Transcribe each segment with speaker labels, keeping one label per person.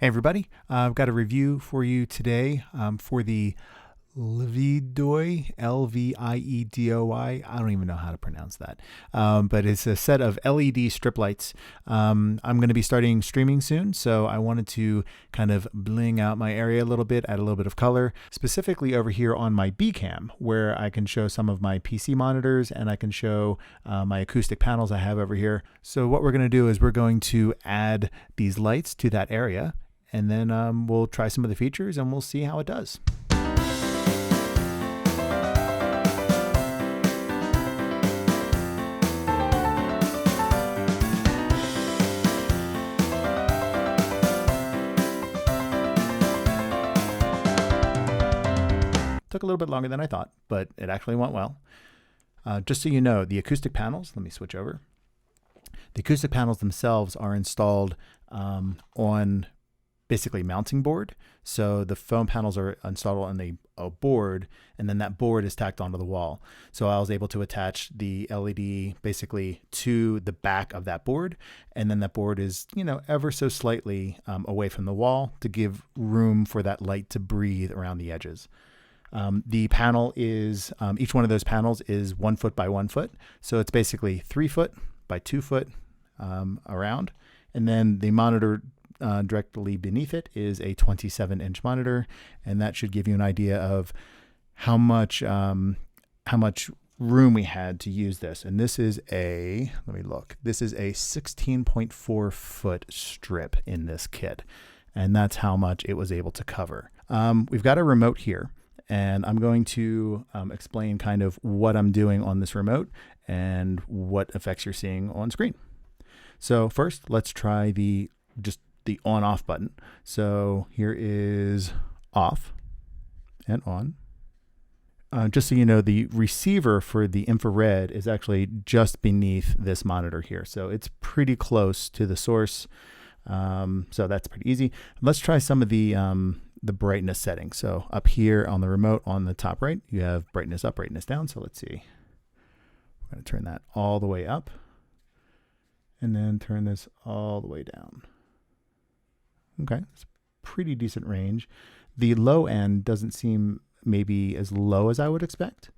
Speaker 1: Hey everybody, I've got a review for you today for the Lviedoy, L-V-I-E-D-O-Y. I don't even know how to pronounce that, but it's a set of LED strip lights. I'm going to be starting streaming soon, so I wanted to kind of bling out my area a little bit, add a little bit of color, specifically over here on my B cam, where I can show some of my PC monitors and I can show my acoustic panels I have over here. So what we're going to do is we're going to add these lights to that area, and then we'll try some of the features and we'll see how it does. Took a little bit longer than I thought, but it actually went well. Just so you know, the acoustic panels, let me switch over. The acoustic panels themselves are installed on basically mounting board. So the foam panels are installed on a board, and then that board is tacked onto the wall. So I was able to attach the LED basically to the back of that board, and then that board is, ever so slightly away from the wall to give room for that light to breathe around the edges. The panel is, each one of those panels is 1 foot by 1 foot. So it's basically 3 foot by 2 foot around. And then the monitor directly beneath it is a 27-inch monitor. And that should give you an idea of how much room we had to use this. And this is let me look, this is a 16.4 foot strip in this kit. And that's how much it was able to cover. We've got a remote here. And I'm going to explain kind of what I'm doing on this remote and what effects you're seeing on screen. So first, let's try just the on-off button. So here is off and on. Just so you know, the receiver for the infrared is actually just beneath this monitor here. So it's pretty close to the source. So that's pretty easy. Let's try some of the brightness settings. So up here on the remote on the top right, you have brightness up, brightness down. So let's see. We're going to turn that all the way up and then turn this all the way down. Okay, it's a pretty decent range. The low end doesn't seem maybe as low as I would expect,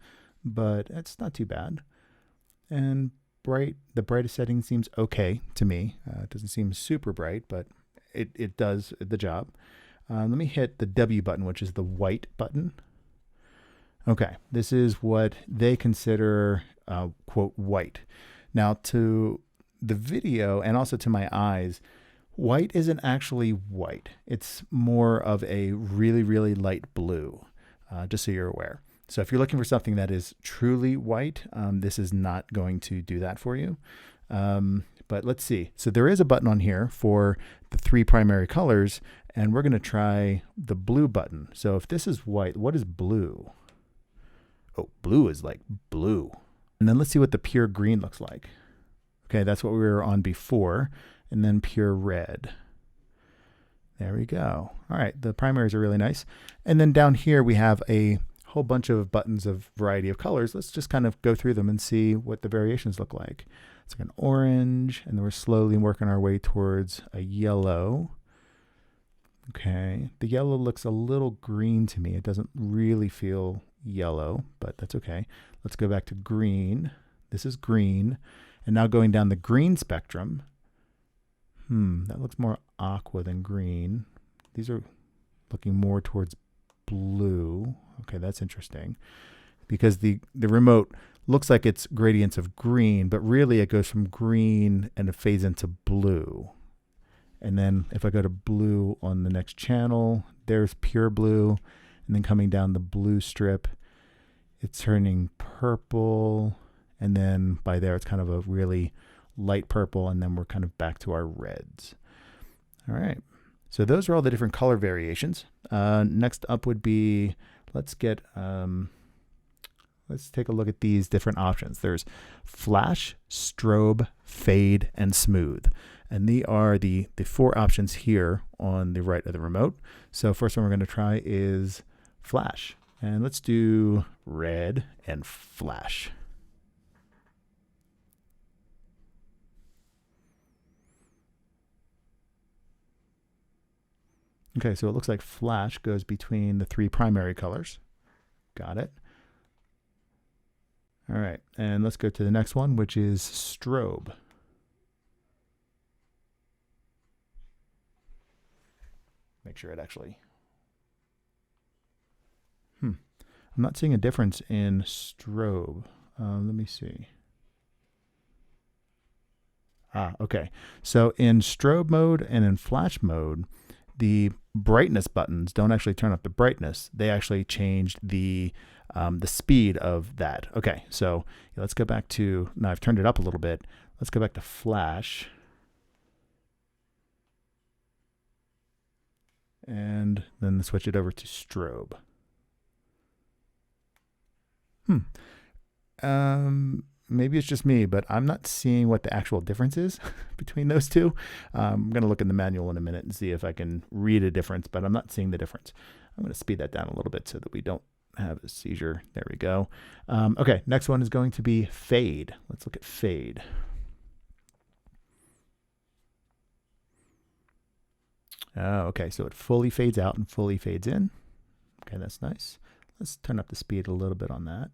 Speaker 1: but it's not too bad. And the brightest setting seems okay to me. It doesn't seem super bright, but it does the job. Let me hit the W button, which is the white button. Okay, this is what they consider, quote, white. Now, to the video and also to my eyes, white isn't actually white. It's more of a really, really light blue, just so you're aware. So if you're looking for something that is truly white, this is not going to do that for you. But let's see. So there is a button on here for the 3 primary colors, and we're going to try the blue button. So if this is white, what is blue? Oh, blue is like blue. And then let's see what the pure green looks like. Okay, that's what we were on before. And then pure red. There we go. All right, the primaries are really nice. And then down here we have a whole bunch of buttons of variety of colors. Let's just kind of go through them and see what the variations look like. It's like an orange, and then we're slowly working our way towards a yellow. Okay, the yellow looks a little green to me. It doesn't really feel yellow, but that's okay. Let's go back to green. This is green. And now going down the green spectrum. That looks more aqua than green. These are looking more towards blue. Okay, that's interesting. Because the remote looks like it's gradients of green, but really it goes from green and it fades into blue. And then if I go to blue on the next channel, there's pure blue. And then coming down the blue strip, it's turning purple. And then by there, it's kind of a really light purple. And then we're kind of back to our reds. All right. So those are all the different color variations. Next up would be, let's take a look at these different options. There's flash, strobe, fade, and smooth. And these are the 4 options here on the right of the remote. So first one we're going to try is flash. And let's do red and flash. Okay, so it looks like flash goes between the 3 primary colors. Got it. All right, and let's go to the next one, which is strobe. Make sure it actually... I'm not seeing a difference in strobe. Let me see. Okay. So in strobe mode and in flash mode, the brightness buttons don't actually turn up the brightness. They actually changed the speed of that. Okay, so let's go back to, now I've turned it up a little bit. Let's go back to flash. And then switch it over to strobe. Maybe it's just me, but I'm not seeing what the actual difference is between those two. I'm going to look in the manual in a minute and see if I can read a difference, but I'm not seeing the difference. I'm going to speed that down a little bit so that we don't have a seizure. There we go. Okay, next one is going to be fade. Let's look at fade. Okay, so it fully fades out and fully fades in. Okay, that's nice. Let's turn up the speed a little bit on that.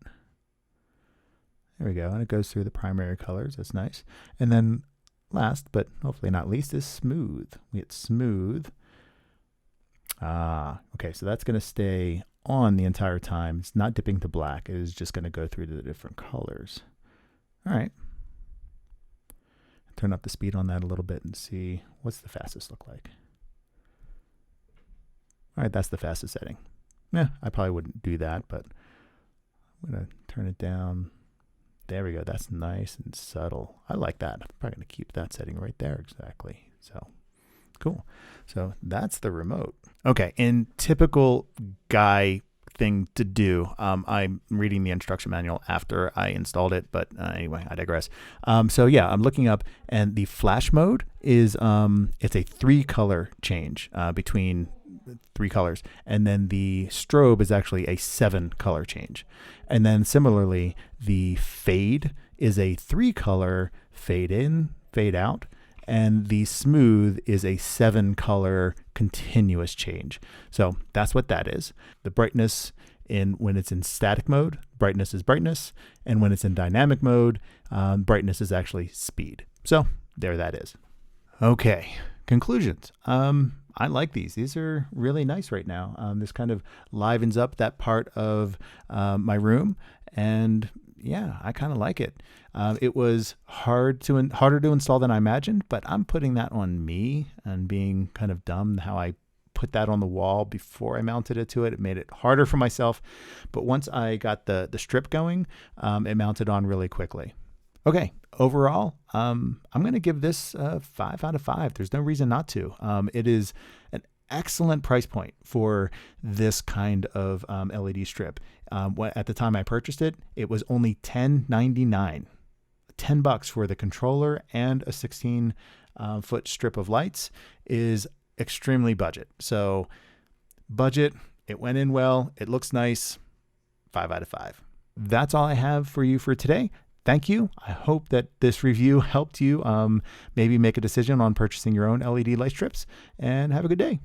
Speaker 1: There we go, and it goes through the primary colors. That's nice. And then last, but hopefully not least, is smooth. We hit smooth. Okay, so that's going to stay on the entire time. It's not dipping to black. It is just going to go through to the different colors. All right. Turn up the speed on that a little bit and see what's the fastest look like. All right, that's the fastest setting. Yeah, I probably wouldn't do that, but I'm going to turn it down. There we go. That's nice and subtle. I like that. I'm probably going to keep that setting right there exactly. So cool. So that's the remote. Okay, in typical guy thing to do, I'm reading the instruction manual after I installed it, but anyway, I digress. So yeah, I'm looking up, and the flash mode is it's a 3-color change between 3 colors, and then the strobe is actually a 7-color change. And then similarly, the fade is a 3-color fade in, fade out, and the smooth is a 7-color continuous change. So that's what that is. The brightness when it's in static mode, brightness is brightness, and when it's in dynamic mode, brightness is actually speed. So there that is. Okay, conclusions. I like these. These are really nice right now. This kind of livens up that part of my room, and yeah, I kind of like it. It was harder to install than I imagined, but I'm putting that on me and being kind of dumb how I put that on the wall before I mounted it to it. It made it harder for myself, but once I got the strip going, it mounted on really quickly. Okay, overall, I'm going to give this a 5 out of 5. There's no reason not to. It is an excellent price point for this kind of LED strip. At the time I purchased it, it was only $10.99. $10 for the controller and a 16-foot strip of lights is extremely budget. So budget, it went in well, it looks nice, 5 out of 5. That's all I have for you for today. Thank you. I hope that this review helped you maybe make a decision on purchasing your own LED light strips, and have a good day.